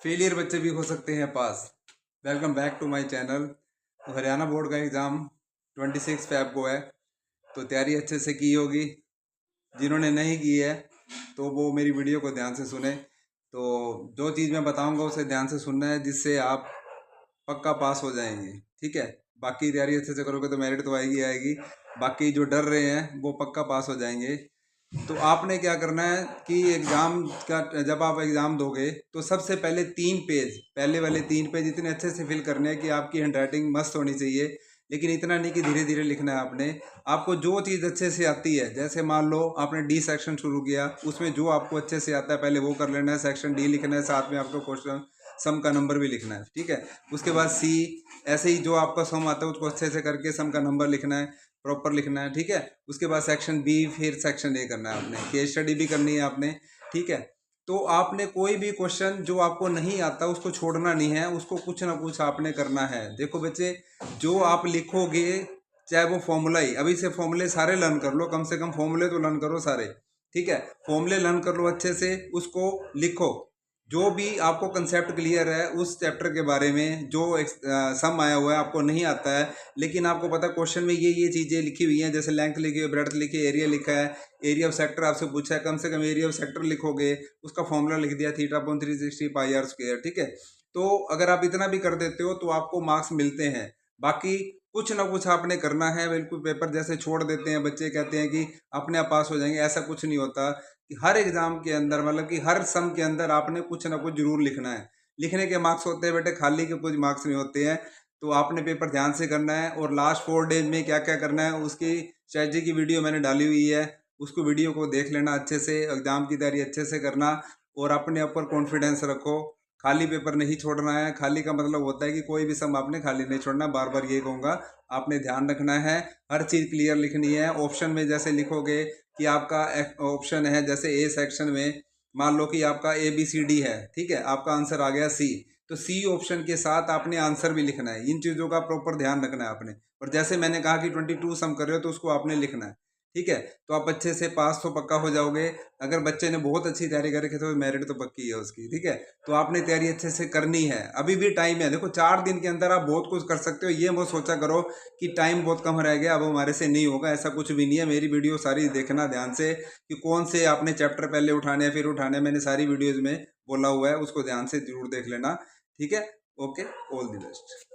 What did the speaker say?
Failure बच्चे भी हो सकते हैं पास। Welcome back to my channel. तो हरियाणा बोर्ड का एग्ज़ाम 26 फ़ैब को है, तो तैयारी अच्छे से की होगी। जिन्होंने नहीं की है तो वो मेरी वीडियो को ध्यान से सुने। तो जो चीज़ मैं बताऊंगा उसे ध्यान से सुनना है, जिससे आप पक्का पास हो जाएंगे। ठीक है, बाकी तैयारी अच्छे से करोगे तो मेरिट तो आएगी आएगी। बाकी जो डर रहे हैं वो पक्का पास हो जाएंगे। तो आपने क्या करना है कि एग्ज़ाम का जब आप एग्ज़ाम दोगे तो सबसे पहले 3 पेज, पहले वाले 3 पेज इतने अच्छे से फिल करने हैं कि आपकी हैंडराइटिंग मस्त होनी चाहिए। लेकिन इतना नहीं कि धीरे धीरे लिखना है आपने। आपको जो चीज़ अच्छे से आती है, जैसे मान लो आपने डी सेक्शन शुरू किया, उसमें जो आपको अच्छे से आता है पहले वो कर लेना है। सेक्शन डी लिखना है, साथ में आपको क्वेश्चन सम का नंबर भी लिखना है। ठीक है, उसके बाद सी, ऐसे ही जो आपका सम आता है उसको अच्छे से करके सम का नंबर लिखना है, प्रॉपर लिखना है। ठीक है, उसके बाद सेक्शन बी, फिर सेक्शन ए करना है आपने। केस स्टडी भी करनी है आपने। ठीक है, तो आपने कोई भी क्वेश्चन जो आपको नहीं आता उसको छोड़ना नहीं है, उसको कुछ ना कुछ आपने करना है। देखो बच्चे, जो आप लिखोगे चाहे वो फॉर्मूला ही, अभी से फॉर्मूले सारे लर्न कर लो, कम से कम फॉर्मूले तो लर्न करो सारे। ठीक है, फॉर्मूले लर्न कर लो अच्छे से, उसको लिखो। जो भी आपको कंसेप्ट क्लियर है उस चैप्टर के बारे में, जो सम आया हुआ है आपको नहीं आता है, लेकिन आपको पता है क्वेश्चन में ये चीज़ें लिखी हुई हैं, जैसे लेंथ लिखी है, ब्रेड्थ लिखी है, एरिया लिखा है, एरिया ऑफ सेक्टर आपसे पूछा है, कम से कम एरिया ऑफ सेक्टर लिखोगे, उसका फॉर्मूला लिख दिया θ/360 πr²। ठीक है, तो अगर आप इतना भी कर देते हो तो आपको मार्क्स मिलते हैं। बाकी कुछ ना कुछ आपने करना है। बिल्कुल पेपर जैसे छोड़ देते हैं बच्चे, कहते हैं कि अपने आप पास हो जाएंगे, ऐसा कुछ नहीं होता। कि हर एग्जाम के अंदर, मतलब कि हर सम के अंदर आपने कुछ ना कुछ जरूर लिखना है। लिखने के मार्क्स होते हैं बेटे, खाली के कुछ मार्क्स नहीं होते हैं। तो आपने पेपर ध्यान से करना है, और लास्ट 4 डेज में क्या क्या करना है उसकी स्ट्रेटजी की वीडियो मैंने डाली हुई है, उसको वीडियो को देख लेना अच्छे से। एग्जाम की तैयारी अच्छे से करना और अपने ऊपर कॉन्फिडेंस रखो। खाली पेपर नहीं छोड़ना है। खाली का मतलब होता है कि कोई भी सम आपने खाली नहीं छोड़ना। बार बार ये कहूँगा, आपने ध्यान रखना है, हर चीज़ क्लियर लिखनी है। ऑप्शन में जैसे लिखोगे कि आपका ऑप्शन है, जैसे ए सेक्शन में मान लो कि आपका ABCD है, ठीक है, आपका आंसर आ गया C, तो C ऑप्शन के साथ आपने आंसर भी लिखना है। इन चीज़ों का प्रॉपर ध्यान रखना है आपने। और जैसे मैंने कहा कि 22 सम कर रहे हो तो उसको आपने लिखना है। ठीक है, तो आप अच्छे से पास तो पक्का हो जाओगे। अगर बच्चे ने बहुत अच्छी तैयारी कर रखी है तो मेरिट तो पक्की है उसकी। ठीक है, तो आपने तैयारी अच्छे से करनी है, अभी भी टाइम है। देखो 4 दिन के अंदर आप बहुत कुछ कर सकते हो। ये मत सोचा करो कि टाइम बहुत कम रह गया, अब हमारे से नहीं होगा, ऐसा कुछ भी नहीं है। मेरी वीडियो सारी देखना ध्यान से कि कौन से आपने चैप्टर पहले उठाने हैं फिर उठाने हैं, मैंने सारी वीडियोज में बोला हुआ है, उसको ध्यान से जरूर देख लेना। ठीक है, ओके, ऑल द बेस्ट।